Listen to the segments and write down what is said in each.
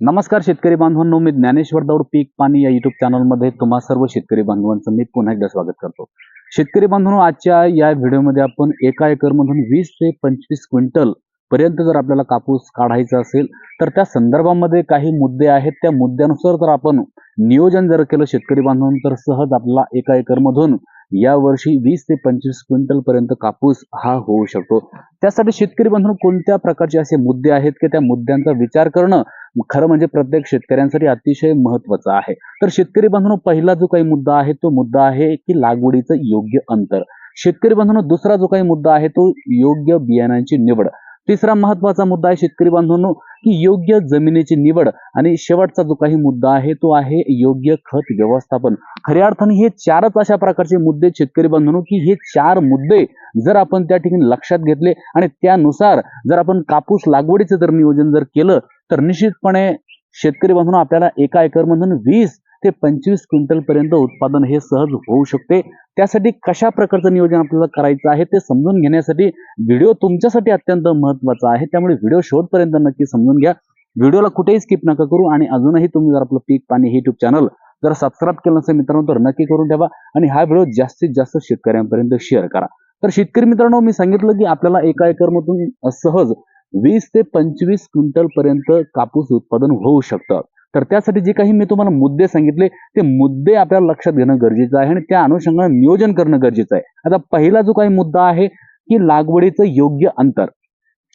नमस्कार शेतकरी बांधवांनो, मी ज्ञानेश्वर दौड पीक पाणी या युट्यूब चॅनलमध्ये तुम्हा सर्व शेतकरी बांधवांचं मी पुन्हा एकदा स्वागत करतो। शेतकरी बांधवांनो, आजच्या या व्हिडिओमध्ये आपण एका एकरमधून 20 ते 25 क्विंटल पर्यंत जर आपल्याला कापूस काढायचा असेल तर त्या संदर्भामध्ये काही मुद्दे आहेत। त्या मुद्द्यानुसार जर आपण नियोजन जर केलं शेतकरी बांधवांनो तर सहज आपला एका एकरमधून या वर्षी 20 ते 25 क्विंटल पर्यंत कापूस हा होऊ शकतो। त्यासाठी शेतकरी बांधवांनो कोणत्या प्रकारचे असे मुद्दे आहेत की त्या मुद्द्यांचा विचार करणं खरं म्हणजे प्रत्येक शेतकऱ्यांसाठी अतिशय महत्त्वाचं आहे। तर शेतकरी बांधवांनो, पहिला जो काही मुद्दा आहे तो मुद्दा आहे की लागवडीचं योग्य अंतर। शेतकरी बांधवांनो, दुसरा जो काही मुद्दा आहे तो योग्य बियाणांची निवड। तिसरा महत्त्वाचा मुद्दा आहे शेतकरी बांधवांनो की योग्य जमिनीची निवड। आणि शेवटचा जो काही मुद्दा आहे तो आहे योग्य खत व्यवस्थापन। खऱ्या अर्थाने हे चारच अशा प्रकारचे मुद्दे शेतकरी बांधवांनो की हे चार मुद्दे जर आपण त्या ठिकाणी लक्षात घेतले आणि त्यानुसार जर आपण कापूस लागवडीचं जर नियोजन जर केलं तर निश्चितपणे शेतकरी बांधवांनो आपल्याला एका एकरमधून 20 ते 25 क्विंटल पर्यंत उत्पादन हे सहज होऊ शकते। त्यासाठी कशा प्रकारचं नियोजन आपल्याला करायचं आहे ते समजून घेण्यासाठी व्हिडिओ तुमच्यासाठी अत्यंत महत्त्वाचा आहे। त्यामुळे व्हिडिओ शेवटपर्यंत नक्की समजून घ्या, व्हिडिओला कुठेही स्किप नका करू। आणि अजूनही तुम्ही जर आपलं पीक पाणी हे युट्यूब चॅनल जर सबस्क्राईब केलं नसेल मित्रांनो तर नक्की करून ठेवा आणि हा व्हिडिओ जास्तीत जास्त शेतकऱ्यांपर्यंत शेअर करा। तर शेतकरी मित्रांनो, मी सांगितलं की आपल्याला एका एकरमधून सहज 20 ते 25 क्विंटल पर्यंत कापूस उत्पादन होऊ शकतं। तर त्यासाठी जे काही मी तुम्हाला मुद्दे सांगितले ते मुद्दे आपल्याला लक्षात घेणं गरजेचं आहे आणि त्या अनुषंगाने नियोजन करणं गरजेचं आहे। आता पहिला जो काही मुद्दा आहे की लागवडीचं योग्य अंतर।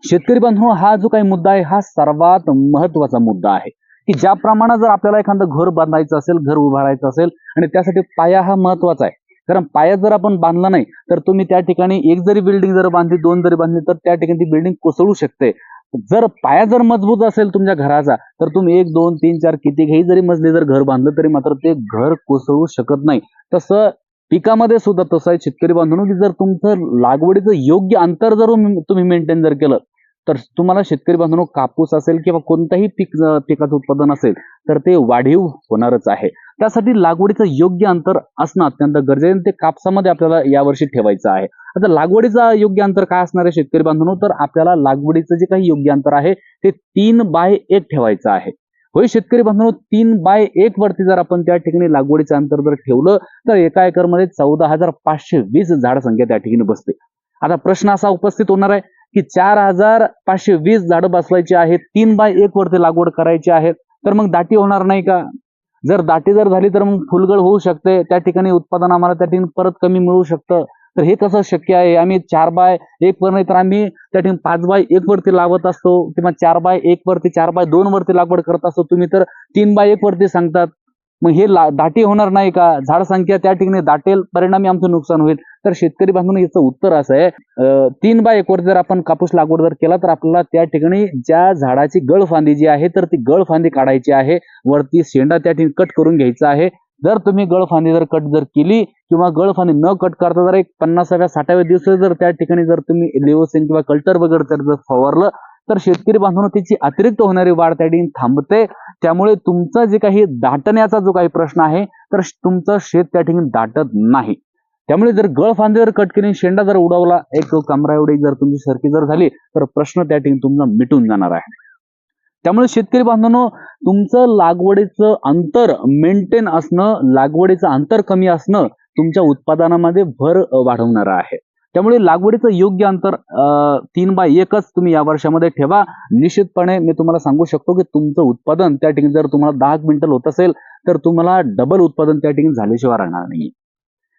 शेतकरी बांधवांनो, हा जो काही मुद्दा आहे हा सर्वात महत्त्वाचा मुद्दा आहे की ज्याप्रमाणे जर आपल्याला एखादं घर बांधायचं असेल, घर उभारायचं असेल आणि त्यासाठी पाया हा महत्त्वाचा आहे। कारण पाया जर आपण बांधला नाही तर तुम्ही त्या ठिकाणी एक जरी बिल्डिंग जर बांधली, दोन जरी बांधली तर त्या ठिकाणी ती बिल्डिंग कोसळू शकते। जर पाया जर मजबूत असेल तुमच्या घराचा तर तुम्ही 1 2 3 4 कितीही जरी मजले जर घर बांधलं तरी मात्र ते घर कोसळू शकत नाही। तसं पिकामध्ये सुद्धा तसं आहे शेतकरी बांधवांनो की जर तुमचं लागवडीचं योग्य अंतर जर तुम्ही मेंटेन जर केलं तर तुम्हाला शेतकरी बांधवांनो कापूस असेल किंवा कोणताही पिकाचं उत्पादन असेल तर ते वाढीव होणारच आहे। त्यासाठी लागवडीचं योग्य अंतर असणं अत्यंत गरजेचं आहे। ते कापसामध्ये आपल्याला यावर्षी ठेवायचं आहे। आता लागवडीचा योग्य अंतर काय असणार आहे शेतकरी बांधवांनो, तर आपल्याला लागवडीचं जे काही योग्य अंतर आहे ते 3/1 ठेवायचं आहे। होय शेतकरी बांधवांनो, 3/1 वरती जर आपण त्या ठिकाणी लागवडीचं अंतर जर ठेवलं तर एका एकरमध्ये 14,520 झाड संख्या त्या ठिकाणी बसते। आता प्रश्न असा उपस्थित होणार आहे की 4,520 झाडं बसवायची आहेत, 3/1 वरती लागवड करायची आहे, तर मग दाटी होणार नाही का? जर दाटी जर झाली तर मग फुलगळ होऊ शकते, त्या ठिकाणी उत्पादन आम्हाला त्या ठिकाणी परत कमी मिळू शकतं। तर हे कसं शक्य आहे? आम्ही 4/1 वर नाही तर आम्ही त्या ठिकाणी 5/1 वरती लावत असतो किंवा 4/1 वरती 4/2 वरती लागवड करत असतो, तुम्ही तर 3/1 वरती सांगतात। मग हे दाटी होणार नाही का? झाड संख्या त्या ठिकाणी दाटेल, परिणामी आमचं नुकसान होईल। तर शेतकरी बांधवांनो, याचं उत्तर असं आहे 3/1 वर जर आपण कापूस लागवड जर केला तर आपल्याला त्या ठिकाणी ज्या झाडाची गळफांदी जी आहे तर ती गळफांदी काढायची आहे, वरती शेंडा त्या ठिकाणी कट करून घ्यायचा आहे। जर तुम्ही गळफांदी जर कट जर केली किंवा गळफांदी न कट करता जर एक 50व्या 60व्या दिवशी जर त्या ठिकाणी जर तुम्ही लिओसिन किंवा कल्टर वगैरे जर फवारलं तर शेतकरी बांधवांनो त्याची अतिरिक्त होणारी वाढ त्या ठिकाणी थांबते। त्यामुळे तुमचा जे काही दाटण्याचा जो काही प्रश्न आहे तर तुमचं शेत त्या ठिकाणी दाटत नाही। त्यामुळे जर गळफांदी जर कट केली, शेंडा जर उडवला, एक कमरा एवढी जर तुमची सरकी जर झाली तर प्रश्न त्या ठिकाणी तुमचा मिटून जाणार आहे। त्यामुळे शेतकरी बांधवांनो, तुमचं लागवडीचं अंतर मेंटेन असणं, लागवडीचं अंतर कमी असणं तुमच्या उत्पादनामध्ये भर वाढवणार आहे। त्यामुळे लागवडीचं योग्य अंतर 3/1च तुम्ही या वर्षामध्ये ठेवा। निश्चितपणे मी तुम्हाला सांगू शकतो की तुमचं उत्पादन त्या ठिकाणी जर तुम्हाला 10 क्विंटल होत असेल तर तुम्हाला डबल उत्पादन त्या ठिकाणी झाल्याशिवाय राहणार नाही।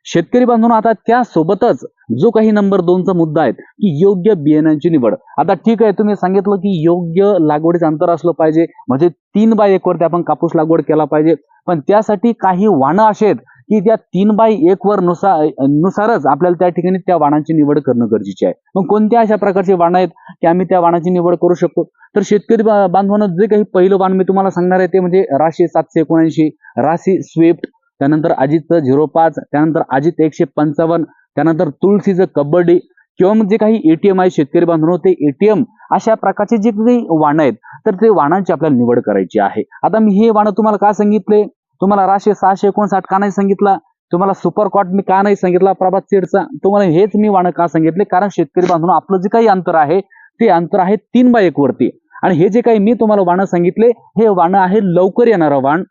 शेतकरी बांधवांनो, आता त्यासोबतच जो काही नंबर 2चा मुद्दा आहे की योग्य बियाणांची निवड। आता ठीक आहे, तुम्ही सांगितलं की योग्य लागवडीचं अंतर असलं पाहिजे, म्हणजे 3/1 वरती आपण कापूस लागवड केला पाहिजे, पण त्यासाठी काही वाणं असे आहेत की त्या 3/1 वर नुसारच आपल्याला त्या ठिकाणी त्या वाणांची निवड करणं गरजेचे आहे। मग कोणत्या अशा प्रकारचे वाण आहेत की आम्ही त्या वाणाची निवड करू शकतो? तर शेतकरी बांधवांनो, जे काही पहिलं वाण मी तुम्हाला सांगणार आहे ते म्हणजे राशी 779, राशी स्विफ्ट, त्यानंतर अजितचं 05, त्यानंतर अजित 155, त्यानंतर तुळशीचं कबड्डी किंवा मग जे काही एटीएम आहे शेतकरी बांधवांनो ते एटीएम, अशा प्रकारचे जे काही वाण आहेत तर ते वाणांची आपल्याला निवड करायची आहे। आता मी हे वाण तुम्हाला का सांगितले? तुम्हाला राशी 659 का नाही सांगितला? तुम्हाला सुपर कॉट मी का नाही सांगितला प्रभात सीडचा? तुम्हाला हेच मी वाण का सांगितले? कारण शेतकरी बांधवांनो, आपलं जे काही अंतर आहे ते अंतर आहे 3/1 वरती आणि हे जे काही मी तुम्हाला वाण सांगितले, हे वाण आहे लवकर येणारं वाण,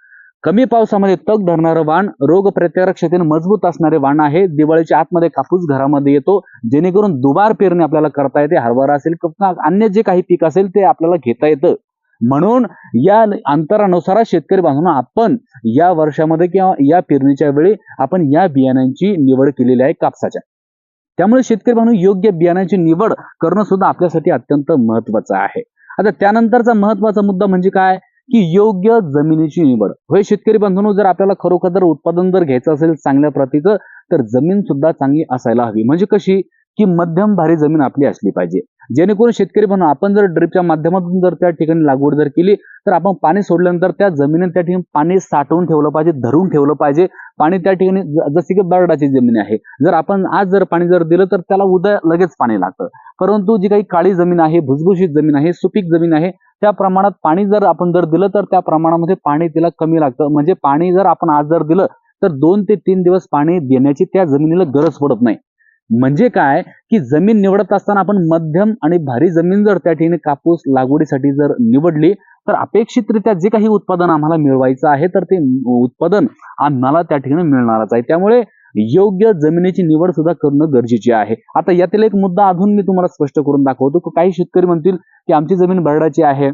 कमी पावसामध्ये तग धरणारं वाण, रोग प्रतिकारक शक्तीने मजबूत असणारे वाण आहे. दिवाळीच्या आतमध्ये कापूस घरामध्ये येतो, जेणेकरून दुबार पेरणी आपल्याला करता येते. हरभरा असेल किंवा अन्य जे काही पीक असेल ते आपल्याला घेता येतं. म्हणून या अंतरानुसार शेतकरी बांधवांनो, आपण या वर्षामध्ये किंवा या पेरणीच्या वेळी आपण या बियाण्यांची निवड केलेली आहे कापसाच्या. त्यामुळे शेतकरी बांधव योग्य बियाण्याची निवड करणं सुद्धा आपल्यासाठी अत्यंत महत्वाचं आहे. आता त्यानंतरचा महत्वाचा मुद्दा म्हणजे काय, की योग्य जमिनीची निवड. होय शेतकरी बांधवांनो, जर आपल्याला खरोखर उत्पादन जर घ्यायचं असेल चांगल्या प्रतीचं, तर जमीन सुद्धा चांगली असायला हवी. म्हणजे कशी, की मध्यम भारी जमीन आपली असली पाहिजे, जेणेकरून शेतकरी बांधव आपण जर ड्रिपच्या माध्यमातून जर त्या ठिकाणी लागवड जर केली, तर आपण पाणी सोडल्यानंतर त्या जमिनीत त्या ठिकाणी पाणी साठवून ठेवलं पाहिजे, धरून ठेवलं पाहिजे पाणी त्या ठिकाणी. जशी की बरडाची जमीन आहे, जर आपण आज जर पाणी जर दिलं तर त्याला उद्या लगेच पाणी लागतं. परंतु जी काही काळी जमीन आहे, भुसभुशीत जमीन आहे, सुपीक जमीन आहे, त्या प्रमाणात पाणी जर आपण जर दिलं तर त्या प्रमाणामध्ये पाणी तिला कमी लागतं. म्हणजे पाणी जर आपण आज जर दिलं तर 2 ते 3 दिवस पाणी देण्याची त्या जमिनीला गरज पडत नाही. म्हणजे काय, की जमीन निवडत असताना आपण मध्यम आणि भारी जमीन जर त्या ठिकाणी कापूस लागवडीसाठी जर निवडली, तर अपेक्षितरित्या जे काही उत्पादन आम्हाला मिळवायचं आहे, तर ते उत्पादन आम्हाला त्या ठिकाणी मिळणारच आहे. त्यामुळे योग्य जमिनीची निवड सुद्धा करणं गरजेचे आहे. आता यातील एक मुद्दा अजून मी तुम्हाला स्पष्ट करून दाखवतो. काही शेतकरी म्हणतील की आमची जमीन बरडाची आहे,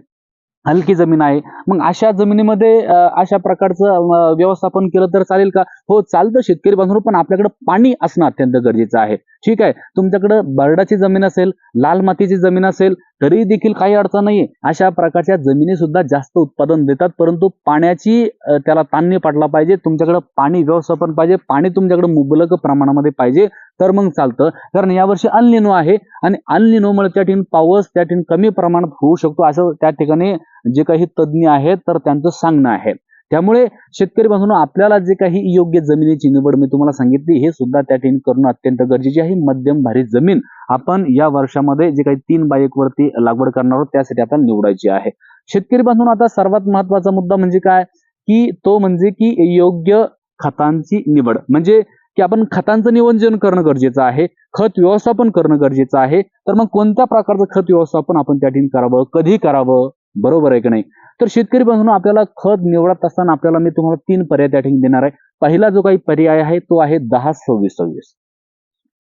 हलकी जमीन आहे, मग अशा जमिनीमध्ये अशा प्रकारचं व्यवस्थापन केलं तर चालेल का? हो चालतं शेतकरी बांधव, पण आपल्याकडे पाणी असणं अत्यंत गरजेचं आहे. ठीक आहे, तुमच्याकडे बरडाची जमीन असेल, लाल मातीची जमीन असेल, तरी देखील काही अडचण नाहीये. अशा प्रकारच्या जमिनी सुद्धा जास्त उत्पादन देतात, परंतु पाण्याची त्याला ताण नाही पडला पाहिजे. तुमच्याकडे पाणी व्यवस्थापन पाहिजे, पाणी तुमच्याकडे मुबलक प्रमाणामध्ये पाहिजे, तर मग चालतं. कारण यावर्षी अल निनो आहे आणि अल निनोमुळे त्या ठिकाणी पाऊस त्या ठिकाणी कमी प्रमाणात होऊ शकतो, असं त्या ठिकाणी जे काही तज्ज्ञ आहेत तर त्यांचं सांगणं आहे. त्यामुळे शेतकरी बांधवांनो, आपल्याला जे काही योग्य जमिनीची निवड मी तुम्हाला सांगितली, हे सुद्धा त्या ठिकाणी करणं अत्यंत गरजेचे आहे. मध्यम भारी जमीन आपण या वर्षामध्ये जे काही 3 बाय 1 वरती लागवड करणार आहोत त्यासाठी आपल्याला निवडायची आहे. शेतकरी बांधवांनो, आता सर्वात महत्वाचा मुद्दा म्हणजे काय, की तो म्हणजे की योग्य खतांची निवड. म्हणजे की आपण खतांचं नियोजन करणं गरजेचं आहे, खत व्यवस्थापन करणं गरजेचं आहे. तर मग कोणत्या प्रकारचं खत व्यवस्थापन आपण त्या ठिकाणी करावं, कधी करावं, बरोबर आहे की नाही? तर शेतकरी बांधवांनो, आपल्याला खत निवडत असताना आपल्याला मी तुम्हाला 3 पर्याय त्या ठिकाणी देणार आहे. पहिला जो काही पर्याय आहे तो आहे 10-26-26.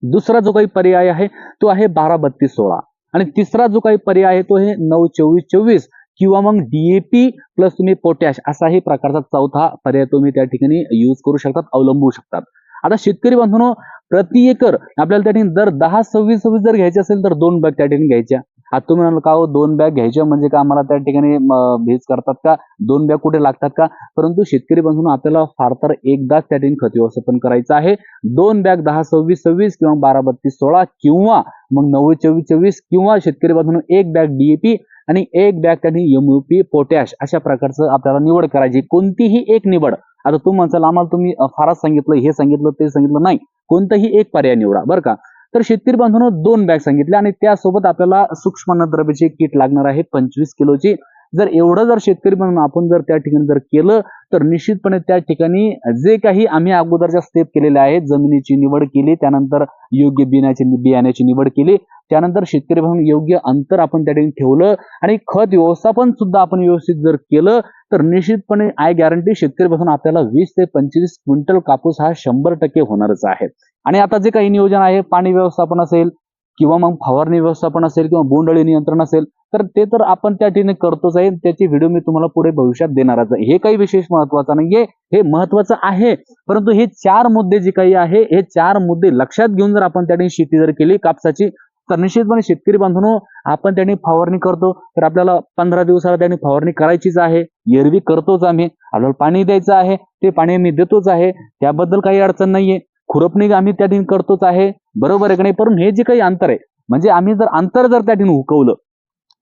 दुसरा जो काही पर्याय आहे तो आहे 12-32-16 आणि तिसरा जो काही पर्याय आहे तो आहे 9-24-24 किंवा मग DAP प्लस तुम्ही पोटॅश असाही प्रकारचा चौथा पर्याय तुम्ही त्या ठिकाणी यूज करू शकतात, अवलंबू शकतात. आता शेतकरी बांधवांनो, प्रति एकर आपल्याला त्या ठिकाणी जर 10-26-26 जर घ्यायचे असेल तर 2 बॅग त्या ठिकाणी घ्यायच्या. आता तुम्ही म्हणाल का हो 2 बॅग घ्यायच्या म्हणजे का आम्हाला त्या ठिकाणी भेज करतात का, 2 बॅग कुठे लागतात का? परंतु शेतकरी बांधवांनो, आपल्याला फार तर एकदाच त्या ठिकाणी खत व्यवस्थापन करायचं आहे. 2 बॅग 10-26-26 किंवा 12-32-16 किंवा मग 9-24-24 किंवा शेतकरी बांधवांनो 1 बॅग DAP आणि 1 बॅग त्या ठिकाणी MOP पोटॅश अशा प्रकारचं आपल्याला निवड करायची. कोणतीही एक निवड. आता तुम्ही म्हणसाल आम्हाला तुम्ही फारच सांगितलं, हे सांगितलं, ते सांगितलं, नाही, कोणताही एक पर्याय निवडा बरं का. तर शेतकरी बांधवांनो 2 बॅग सांगितले आणि त्यासोबत आपल्याला सूक्ष्म अन्नद्रव्याची किट लागणार आहे 25 किलोची. जर एवढं जर शेतकरी बांधवांनो आपण जर त्या ठिकाणी जर केलं, तर निश्चितपणे त्या ठिकाणी जे काही आम्ही अगोदरच्या स्टेप केलेल्या आहेत, जमिनीची निवड केली, त्यानंतर योग्य बियाण्याची निवड केली, त्यानंतर शेतकरी बांधवांनो योग्य अंतर आपण त्या ठिकाणी ठेवलं आणि खत व्यवस्थापन सुद्धा आपण व्यवस्थित जर केलं, तर निश्चितपणे आय गॅरंटी शेतकरी बांधवांनो आपल्याला 20 ते 25 क्विंटल कापूस हा 100% होणारच आहे. आणि आता जे काही नियोजन आहे, पाणी व्यवस्थापन असेल किंवा मग फवारणी व्यवस्थापन असेल किंवा बोंडअळी नियंत्रण असेल, तर ते तर आपण त्या ठिकाणी करतोच आहे. त्याची व्हिडिओ मी तुम्हाला पुढे भविष्यात देणारच आहे. हे काही विशेष महत्वाचं नाहीये, हे महत्वाचं आहे, परंतु हे 4 मुद्दे जे काही आहे, हे 4 मुद्दे लक्षात घेऊन जर आपण त्या ठिकाणी शेती जर केली कापसाची, तर निश्चितपणे शेतकरी बांधवांनो आपण त्याने फवारणी करतो, तर आपल्याला 15 दिवसाला त्याने फवारणी करायचीच आहे. एरवी करतोच आम्ही, आपल्याला पाणी द्यायचं आहे, ते पाणी आम्ही देतोच आहे, त्याबद्दल काही अडचण नाहीये. खुरपणी आम्ही त्या ठिकाणी करतोच आहे, बरोबर आहे की नाही? परंतु हे जे काही अंतर आहे, म्हणजे आम्ही जर अंतर जर त्या ठिकाणी हुकवलं,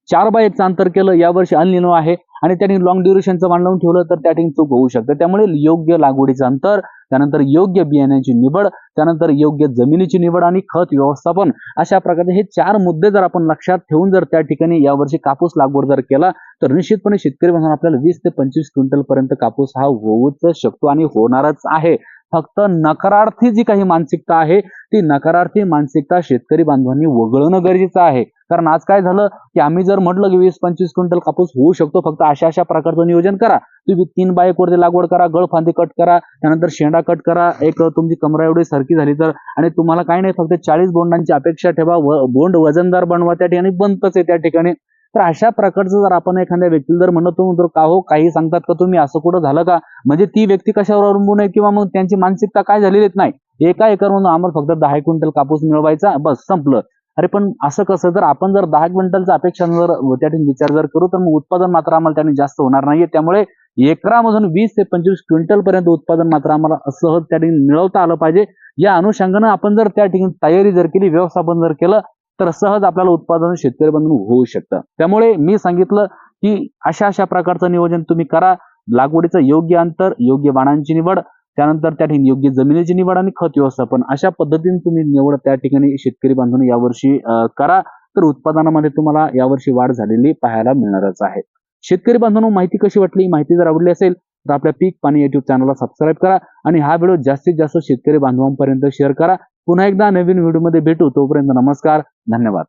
4 बाय 1चं अंतर केलं, यावर्षी अल निनो आहे आणि त्या ठिकाणी लॉंग ड्युरेशनचं वाण लावून ठेवलं, तर त्या ठिकाणी चूक होऊ शकते. त्यामुळे योग्य लागवडीचं अंतर, त्यानंतर योग्य बियाण्याची निवड, त्यानंतर योग्य जमिनीची निवड आणि खत व्यवस्थापन, अशा प्रकारे हे 4 मुद्दे जर आपण लक्षात ठेवून जर त्या ठिकाणी यावर्षी कापूस लागवड जर केला, तर निश्चितपणे शेतकरी बांधवांनो आपल्याला 20 ते 25 क्विंटल पर्यंत कापूस हा होऊच शकतो आणि होणारच आहे. फक्त नकारार्थी जी काही मानसिकता आहे ती नकारार्थी मानसिकता शेतकरी बांधवांनी वगळणं गरजेचं आहे. कारण आज काय झालं की आम्ही जर म्हटलं की 20-25 क्विंटल कापूस होऊ शकतो, फक्त अशा अशा प्रकारचं नियोजन करा. तुम्ही 3 बाय 1 वरती लागवड करा, गळफांदी कट करा, त्यानंतर शेंडा कट करा, एक तुमची कमरा एवढी सरकी झाली तर, आणि तुम्हाला काय नाही फक्त 40 बोंडांची अपेक्षा ठेवा, बोंड वजनदार बनवा, त्या ठिकाणी बनतच आहे त्या ठिकाणी. तर अशा प्रकारचं जर आपण एखाद्या व्यक्तीला जर म्हणतो तर का हो काही सांगतात का तुम्ही, असं कुठं झालं का, म्हणजे ती व्यक्ती कशावर अवलंबून आहे किंवा मग त्यांची मानसिकता काय झालेली नाही. एका एकर म्हणून आम्हाला फक्त 10 क्विंटल कापूस मिळवायचा, बस संपलं. अरे पण असं कसं, जर आपण जर 10 क्विंटलचा अपेक्षा जर त्या ठिकाणी विचार जर करू तर मग उत्पादन मात्र आम्हाला त्याने जास्त होणार नाहीये. त्यामुळे एकरामधून 20 ते 25 क्विंटल पर्यंत उत्पादन मात्र आम्हाला सहज त्या ठिकाणी मिळवता आलं पाहिजे. या अनुषंगानं आपण जर त्या ठिकाणी तयारी जर केली, व्यवस्थापन जर केलं, तर सहज आपल्याला उत्पादन शेतकरी बंधू होऊ शकतं. त्यामुळे मी सांगितलं की अशा अशा प्रकारचं नियोजन तुम्ही करा. लागवडीचं योग्य अंतर, योग्य बाणांची निवड, त्यानंतर त्या ठिकाणी योग्य जमिनीची निवड आणि खत व्यवस्थापन, अशा पद्धतीने तुम्ही निवड त्या ठिकाणी शेतकरी बांधवांनी यावर्षी करा. तर उत्पादनामध्ये तुम्हाला यावर्षी वाढ झालेली पाहायला मिळणारच आहे. शेतकरी बांधवांनो, माहिती कशी वाटली? माहिती जर आवडली असेल तर आपल्या पीक पाणी युट्यूब चॅनलला सबस्क्राईब करा आणि हा व्हिडिओ जास्तीत जास्त शेतकरी बांधवांपर्यंत शेअर करा. पुन्हा एकदा नवीन व्हिडिओमध्ये भेटू. तोपर्यंत नमस्कार, धन्यवाद.